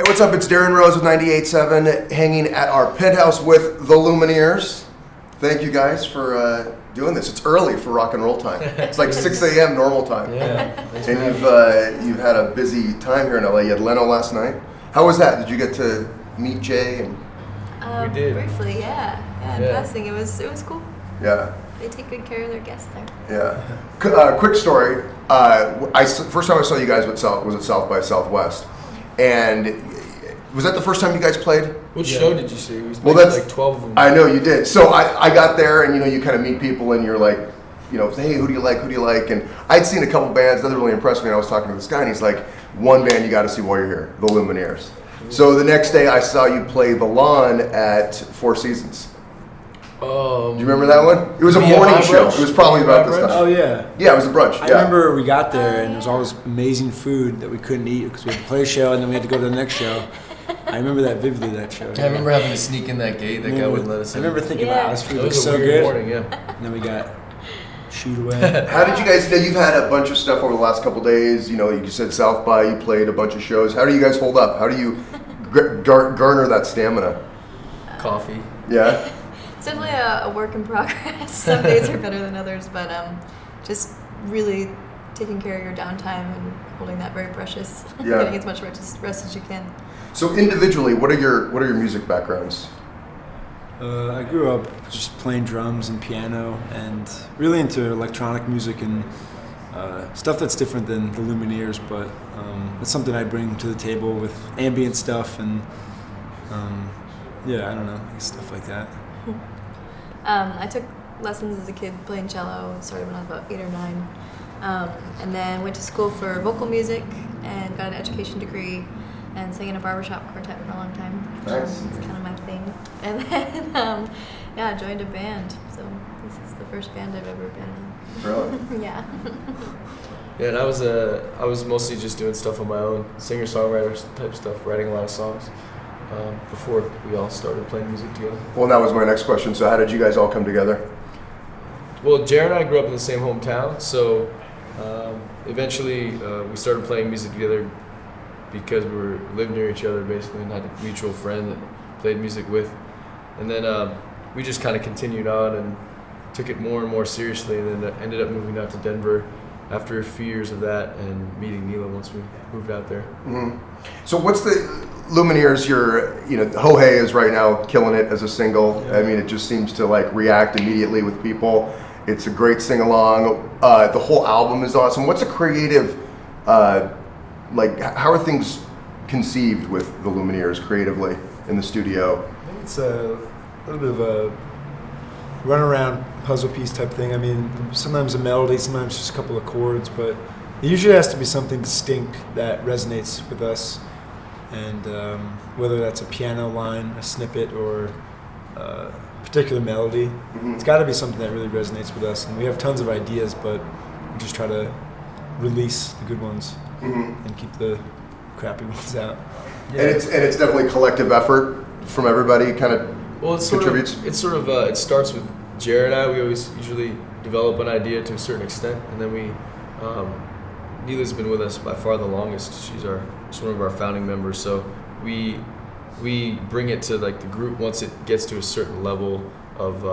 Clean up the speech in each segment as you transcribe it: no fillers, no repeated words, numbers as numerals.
what's up? It's Darren Rose with 98.7, hanging at our Penthouse with the Lumineers. Thank you guys for doing this. It's early for rock and roll time. It's like 6 a.m. normal time. Yeah. And you've had a busy time here in LA. You had Leno last night. How was that? Did you get to meet Jay? We did. Briefly, yeah. In passing, it was cool. Yeah. They take good care of their guests there. Yeah. Quick story. First time I saw you guys was at South by Southwest, and was that the first time you guys played? What show did you see? Well, that's like 12 of them. I know you did. So I got there, and you kind of meet people, and you're like, hey, who do you like? And I'd seen a couple bands that really impressed me. And I was talking to this guy, and he's like, one band you got to see while you're here, the Lumineers. So the next day, I saw you play The Lawn at Four Seasons. Do you remember that one? It was a morning show. It was probably about this time. Oh, yeah. Yeah, it was a brunch. I remember we got there and there was all this amazing food that we couldn't eat because we had to play a show and then we had to go to the next show. I remember that vividly, that show. I remember having to sneak in that gate. That guy wouldn't let us in. I remember thinking, wow, this food looks so weird good. Morning, And then we got shooed away. How did you guys, you've had a bunch of stuff over the last couple days. You said South by, you played a bunch of shows. How do you guys hold up? How do you garner that stamina? Coffee. Yeah? It's definitely a work in progress. Some days are better than others, but just really taking care of your downtime and holding that very precious. Yeah. Getting as much rest as you can. So individually, what are your music backgrounds? I grew up just playing drums and piano and really into electronic music and stuff that's different than the Lumineers, but it's something I bring to the table with ambient stuff and I don't know, stuff like that. I took lessons as a kid playing cello. Started when I was about 8 or 9, and then went to school for vocal music and got an education degree and sang in a barbershop quartet for a long time. Nice. It's kind of my thing. And then joined a band. So this is the first band I've ever been in. Really? Yeah. Yeah, and I was mostly just doing stuff on my own, singer-songwriter type stuff, writing a lot of songs. Before we all started playing music together. Well, that was my next question. So how did you guys all come together? Well, Jared and I grew up in the same hometown, so eventually we started playing music together because we lived near each other basically and had a mutual friend that played music with. And then we just kind of continued on and took it more and more seriously, and then ended up moving out to Denver after a few years of that and meeting Neela once we moved out there. Mm-hmm. So what's the Lumineers? Ho Hey is right now killing it as a single. Yeah. I mean, it just seems to react immediately with people. It's a great sing along. The whole album is awesome. What's a creative, how are things conceived with the Lumineers creatively in the studio? I think it's a little bit of a runaround puzzle piece type thing. I mean, sometimes a melody, sometimes just a couple of chords, but it usually has to be something distinct that resonates with us. And whether that's a piano line, a snippet, or a particular melody, It's got to be something that really resonates with us. And we have tons of ideas, but we just try to release the good ones and keep the crappy ones out. Yeah. And it's definitely collective effort from everybody. Kind of contributes. It starts with Jared and I. We always usually develop an idea to a certain extent, and then we. Neela's been with us by far the longest. She's one of our founding members. So we bring it to the group once it gets to a certain level of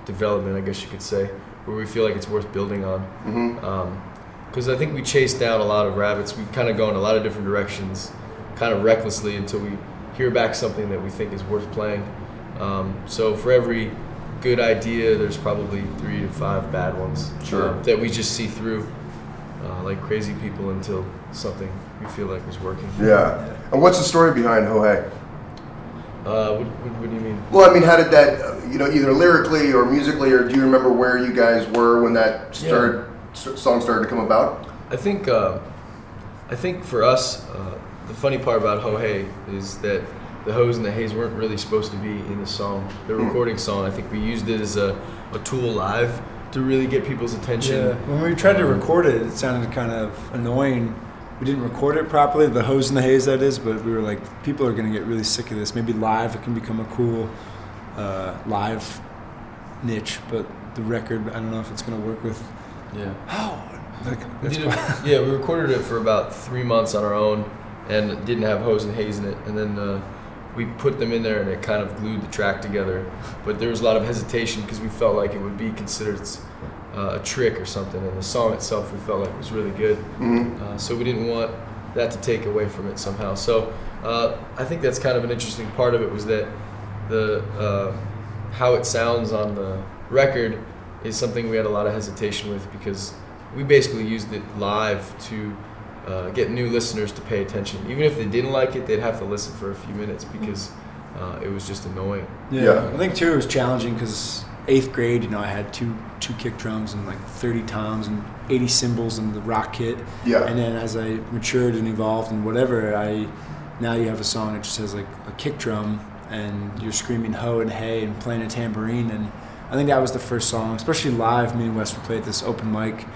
development, I guess you could say, where we feel like it's worth building on. Because I think we chase down a lot of rabbits. We kind of go in a lot of different directions, kind of recklessly, until we hear back something that we think is worth playing. So for every good idea, there's probably 3 to 5 bad ones that we just see through. Like crazy people until something we feel like is working. Yeah. And what's the story behind Ho Hey? What do you mean? Well, I mean, how did that, either lyrically or musically, or do you remember where you guys were when that song started to come about? I think for us, the funny part about Ho Hey is that the hoes and the hays weren't really supposed to be in the song, the recording song. I think we used it as a tool live to really get people's attention. Yeah. When we tried to record it, it sounded kind of annoying. We didn't record it properly, the hose and the haze that is, but we were like, people are going to get really sick of this. Maybe live it can become a cool live niche, but the record, I don't know if it's going to work with. Yeah. We recorded it for about 3 months on our own, and didn't have Hose and Haze in it. And then we put them in there, and it kind of glued the track together. But there was a lot of hesitation because we felt like it would be considered a trick or something. And the song itself, we felt like was really good. So we didn't want that to take away from it somehow. So I think that's kind of an interesting part of it, was that the how it sounds on the record is something we had a lot of hesitation with, because we basically used it live to get new listeners to pay attention. Even if they didn't like it, they'd have to listen for a few minutes because it was just annoying. Yeah. I think too it was challenging because 8th grade, I had two kick drums and like 30 toms and 80 cymbals and the rock kit. Yeah. And then as I matured and evolved and whatever, now you have a song that just has like a kick drum and you're screaming ho and hey and playing a tambourine. And I think that was the first song, especially live. Me and Wes would play at this open mic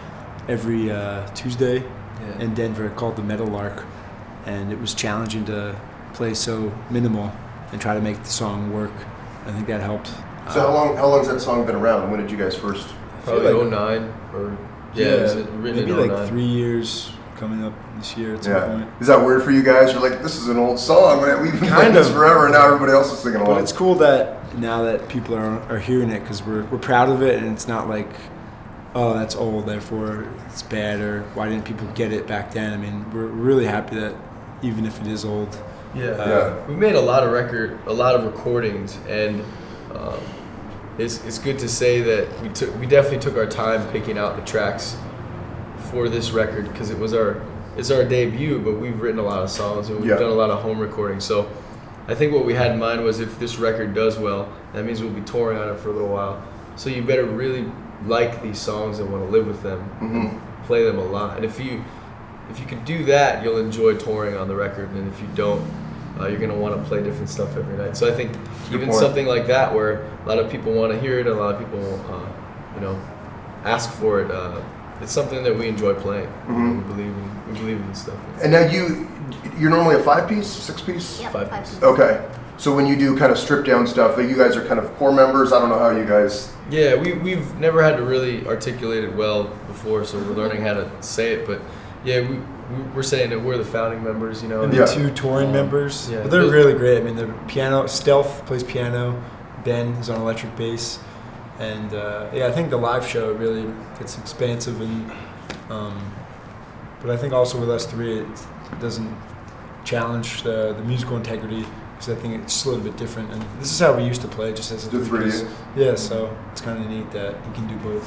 every Tuesday in Denver called the Metal Lark, and it was challenging to play so minimal and try to make the song work. I think that helped. So how long has that song been around? When did you guys first? Probably like- 09 or is it written maybe in 09? like 3 years coming up this year at some point. Is that weird for you guys? You're like, this is an old song, man. We've been Kind playing this of. forever, and now everybody else is singing along. But it's cool that now that people are hearing it, because we're proud of it, and it's not like, oh, that's old, therefore it's bad, or why didn't people get it back then? I mean, we're really happy that even if it is old. We made a lot of recordings, and it's good to say that we definitely took our time picking out the tracks for this record, because it's our debut, but we've written a lot of songs and we've done a lot of home recording. So I think what we had in mind was, if this record does well, that means we'll be touring on it for a little while. So you better really like these songs and want to live with them and play them a lot. And if you can do that, you'll enjoy touring on the record. And if you don't, you're going to want to play different stuff every night. So I think even something like that, where a lot of people want to hear it, a lot of people ask for it, it's something that we enjoy playing. We believe in this stuff. And now you're normally a 5-piece, 6-piece? Yep, 5 5 pieces. pieces. Okay. So when you do kind of stripped down stuff, you guys are kind of core members. I don't know how you guys. Yeah, we've never had to really articulate it well before, so we're learning how to say it. But yeah, we're saying that we're the founding members, And the 2 touring members, but they're really great. I mean, the piano, Stealth plays piano, Ben is on electric bass, and I think the live show really gets expansive, and but I think also with us 3, it doesn't challenge the musical integrity, because I think it's a little bit different. And this is how we used to play, just as a The 3 of piece. you? Yeah, so it's kind of neat that we can do both.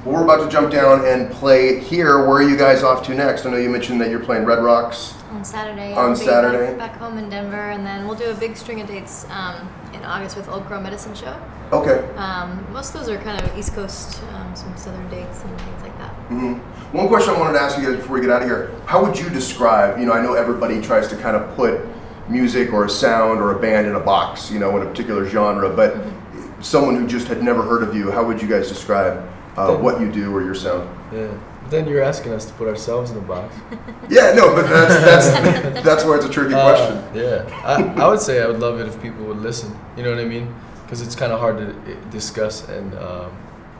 Well, we're about to jump down and play here. Where are you guys off to next? I know you mentioned that you're playing Red Rocks. On Saturday. On I'll be Saturday. Back home in Denver, and then we'll do a big string of dates in August with Old Crow Medicine Show. Okay. Most of those are kind of East Coast, some Southern dates and things like that. One question I wanted to ask you guys before we get out of here: how would you describe? I know everybody tries to kind of put music or a sound or a band in a box, in a particular genre, but someone who just had never heard of you, how would you guys describe what you do or your sound? Yeah, but then you're asking us to put ourselves in a box. Yeah, no, but that's where it's a tricky question. I would say I would love it if people would listen. You know what I mean? Because it's kind of hard to discuss and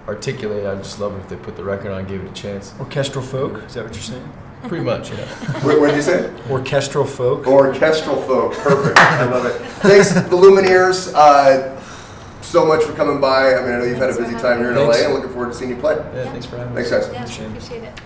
articulate. I'd just love it if they put the record on and gave it a chance. Orchestral folk, is that what you're saying? Pretty much, yeah. What did you say? Orchestral folk. Orchestral folk. Perfect. I love it. Thanks, the Lumineers, so much for coming by. I mean, I know you've had a busy time here in LA, and looking forward to seeing you play. Yeah, thanks for having Thanks, us. guys. Yeah, appreciate it.